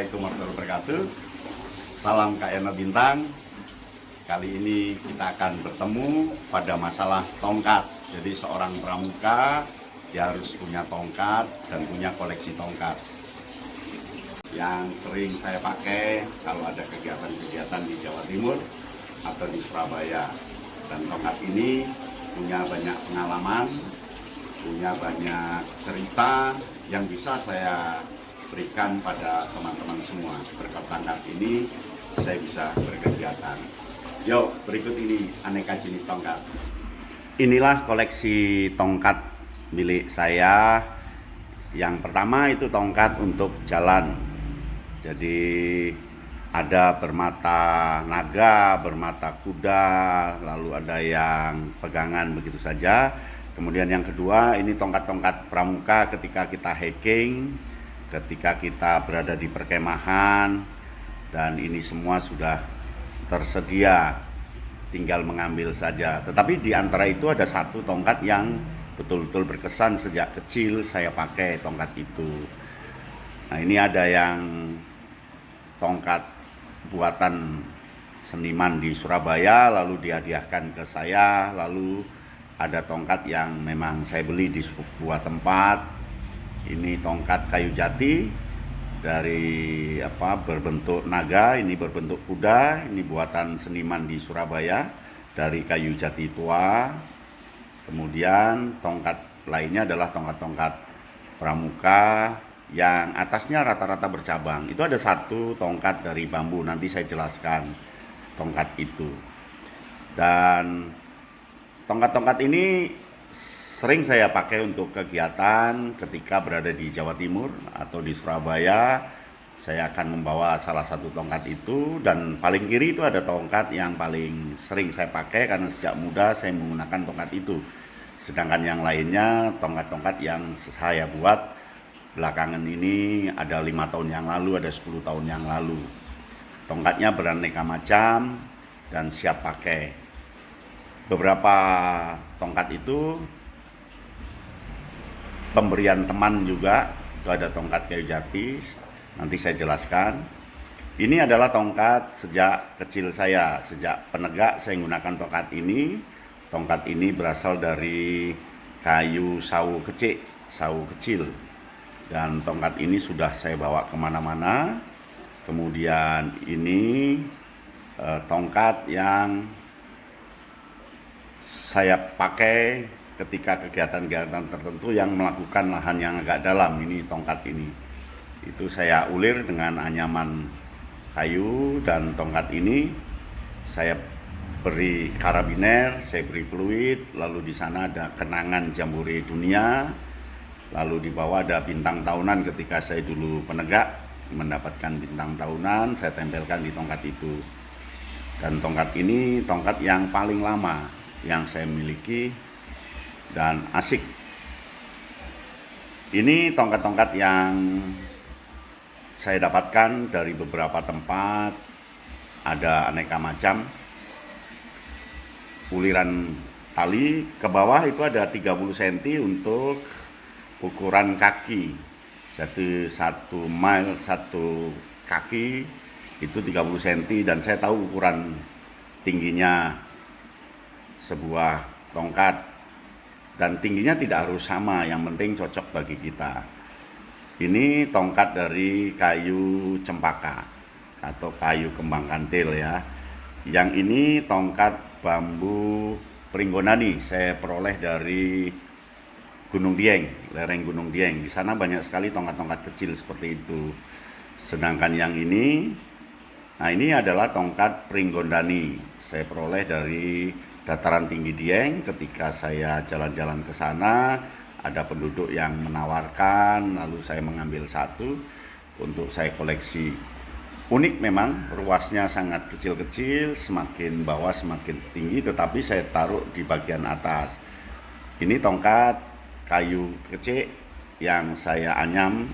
Assalamualaikum warahmatullahi wabarakatuh. Salam KNR Bintang. Kali ini kita akan bertemu pada masalah tongkat. Jadi seorang pramuka dia harus punya tongkat dan punya koleksi tongkat. Yang sering saya pakai kalau ada kegiatan-kegiatan di Jawa Timur atau di Surabaya. Dan tongkat ini punya banyak pengalaman, punya banyak cerita yang bisa saya berikan pada teman-teman semua. Berkat tongkat ini saya bisa berkegiatan. Yuk, berikut ini aneka jenis tongkat. Inilah koleksi tongkat milik saya. Yang pertama itu tongkat untuk jalan. Jadi ada bermata naga, bermata kuda, lalu ada yang pegangan begitu saja. Kemudian yang kedua ini tongkat-tongkat pramuka ketika kita hiking, ketika kita berada di perkemahan, dan ini semua sudah tersedia, tinggal mengambil saja. Tetapi di antara itu ada satu tongkat yang betul-betul berkesan sejak kecil saya pakai tongkat itu. Nah, ini ada yang tongkat buatan seniman di Surabaya lalu dihadiahkan ke saya, lalu ada tongkat yang memang saya beli di sebuah tempat. Ini tongkat kayu jati dari berbentuk naga, ini berbentuk kuda, ini buatan seniman di Surabaya dari kayu jati tua. Kemudian tongkat lainnya adalah tongkat-tongkat pramuka yang atasnya rata-rata bercabang. Itu ada satu tongkat dari bambu, nanti saya jelaskan tongkat itu. Dan tongkat-tongkat ini sering saya pakai untuk kegiatan ketika berada di Jawa Timur atau di Surabaya. Saya akan membawa salah satu tongkat itu, dan paling kiri itu ada tongkat yang paling sering saya pakai karena sejak muda saya menggunakan tongkat itu. Sedangkan yang lainnya tongkat-tongkat yang saya buat belakangan ini, ada 5 tahun yang lalu, ada 10 tahun yang lalu. Tongkatnya beraneka macam dan siap pakai. Beberapa tongkat itu pemberian teman juga, itu ada tongkat kayu jati, nanti saya jelaskan. Ini adalah tongkat sejak kecil saya, sejak penegak saya menggunakan tongkat ini. Tongkat ini berasal dari kayu sawu kecil. Dan tongkat ini sudah saya bawa kemana-mana. Kemudian ini tongkat yang saya pakai ketika kegiatan-kegiatan tertentu yang melakukan lahan yang agak dalam. Ini tongkat ini, itu saya ulir dengan anyaman kayu, dan tongkat ini saya beri karabiner, saya beri fluid, lalu di sana ada kenangan Jambore Dunia, lalu di bawah ada bintang tahunan ketika saya dulu penegak mendapatkan bintang tahunan, saya tempelkan di tongkat itu. Dan tongkat ini tongkat yang paling lama yang saya miliki dan asik. Ini tongkat-tongkat yang saya dapatkan dari beberapa tempat, ada aneka macam. Uliran tali ke bawah itu ada 30 cm untuk ukuran kaki. Satu mile satu kaki itu 30 cm, dan saya tahu ukuran tingginya sebuah tongkat, dan tingginya tidak harus sama, yang penting cocok bagi kita. Ini tongkat dari kayu cempaka atau kayu kembang kantil ya. Yang ini tongkat bambu Pringgondani, saya peroleh dari Gunung Dieng, lereng Gunung Dieng. Di sana banyak sekali tongkat-tongkat kecil seperti itu. Sedangkan yang ini, nah ini adalah tongkat Pringgondani, saya peroleh dari dataran tinggi Dieng. Ketika saya jalan-jalan ke sana, ada penduduk yang menawarkan, lalu saya mengambil satu untuk saya koleksi. Unik memang, ruasnya sangat kecil-kecil, semakin bawah semakin tinggi, tetapi saya taruh di bagian atas. Ini tongkat kayu kecil yang saya anyam,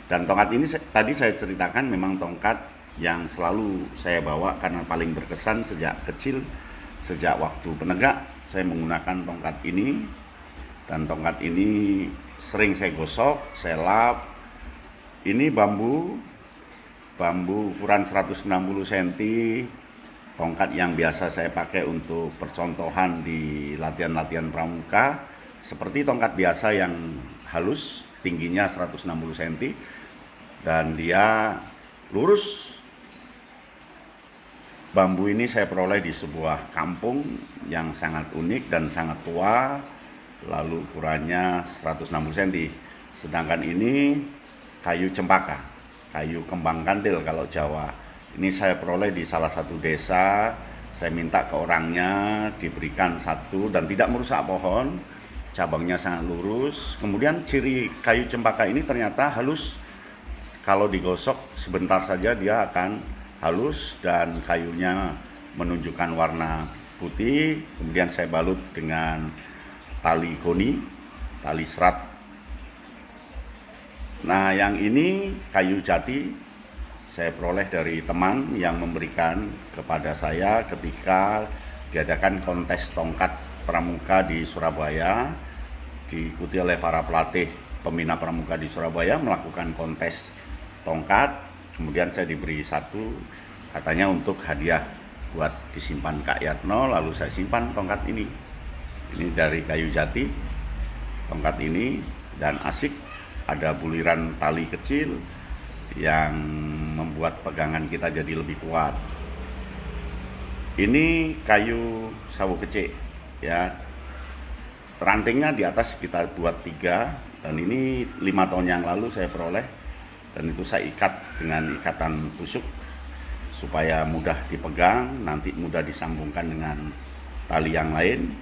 dan tongkat ini tadi saya ceritakan memang tongkat yang selalu saya bawa karena paling berkesan sejak kecil. Sejak waktu penegak saya menggunakan tongkat ini, dan tongkat ini sering saya gosok, saya lap. Ini bambu bambu ukuran 160 cm, tongkat yang biasa saya pakai untuk percontohan di latihan-latihan pramuka, seperti tongkat biasa yang halus, tingginya 160 cm, dan dia lurus. Bambu ini saya peroleh di sebuah kampung yang sangat unik dan sangat tua, lalu ukurannya 160 cm. Sedangkan ini kayu cempaka, kayu kembang kantil kalau Jawa. Ini saya peroleh di salah satu desa. Saya minta ke orangnya diberikan satu dan tidak merusak pohon, cabangnya sangat lurus. Kemudian ciri kayu cempaka ini ternyata halus. Kalau digosok sebentar saja dia akan halus dan kayunya menunjukkan warna putih. Kemudian saya balut dengan tali goni, tali serat. Nah, yang ini kayu jati saya peroleh dari teman yang memberikan kepada saya ketika diadakan kontes tongkat pramuka di Surabaya, diikuti oleh para pelatih pembina pramuka di Surabaya melakukan kontes tongkat. Kemudian saya diberi satu, katanya untuk hadiah buat disimpan Kak Yatno, lalu saya simpan tongkat ini. Ini dari kayu jati, tongkat ini, dan asik ada buliran tali kecil yang membuat pegangan kita jadi lebih kuat. Ini kayu sawo kecik, ya. Rantingnya di atas kita buat 3, dan ini 5 tahun yang lalu saya peroleh. Dan itu saya ikat dengan ikatan tusuk supaya mudah dipegang, nanti mudah disambungkan dengan tali yang lain.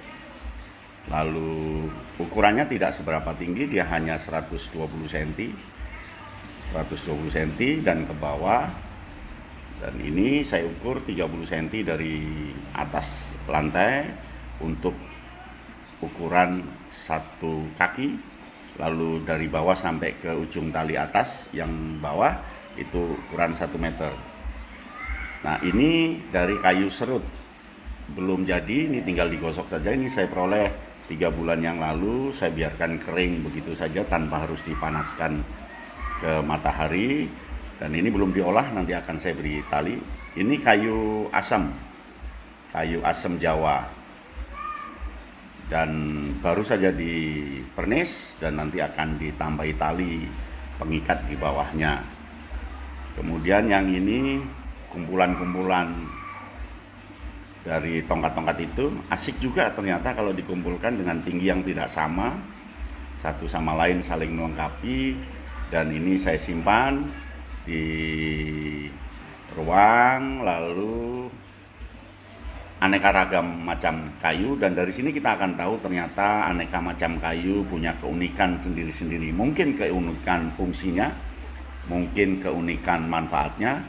Lalu ukurannya tidak seberapa tinggi, dia hanya 120 cm, 120 cm dan ke bawah. Dan ini saya ukur 30 cm dari atas lantai untuk ukuran satu kaki. Lalu dari bawah sampai ke ujung tali atas yang bawah itu ukuran 1 meter. Nah, ini dari kayu serut, belum jadi, ini tinggal digosok saja. Ini saya peroleh 3 bulan yang lalu, saya biarkan kering begitu saja tanpa harus dipanaskan ke matahari. Dan ini belum diolah, nanti akan saya beri tali. Ini kayu asam Jawa, dan baru saja dipernis dan nanti akan ditambahi tali pengikat di bawahnya. Kemudian yang ini kumpulan-kumpulan dari tongkat-tongkat itu, asik juga ternyata kalau dikumpulkan dengan tinggi yang tidak sama, satu sama lain saling melengkapi. Dan ini saya simpan di ruang, lalu aneka ragam macam kayu, dan dari sini kita akan tahu ternyata aneka macam kayu punya keunikan sendiri-sendiri. Mungkin keunikan fungsinya, mungkin keunikan manfaatnya,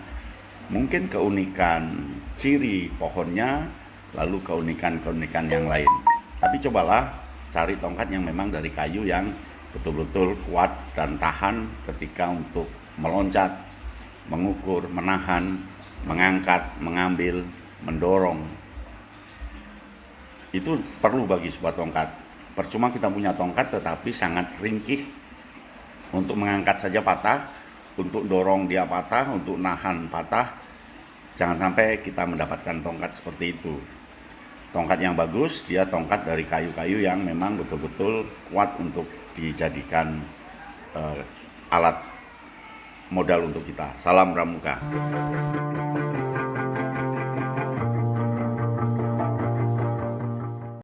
mungkin keunikan ciri pohonnya, lalu keunikan-keunikan yang lain. Tapi cobalah cari tongkat yang memang dari kayu yang betul-betul kuat dan tahan ketika untuk meloncat, mengukur, menahan, mengangkat, mengambil, mendorong. Itu perlu bagi sebuah tongkat. Percuma kita punya tongkat tetapi sangat ringkih, untuk mengangkat saja patah, untuk dorong dia patah, untuk nahan patah. Jangan sampai kita mendapatkan tongkat seperti itu. Tongkat yang bagus, dia tongkat dari kayu-kayu yang memang betul-betul kuat untuk dijadikan alat modal untuk kita. Salam pramuka.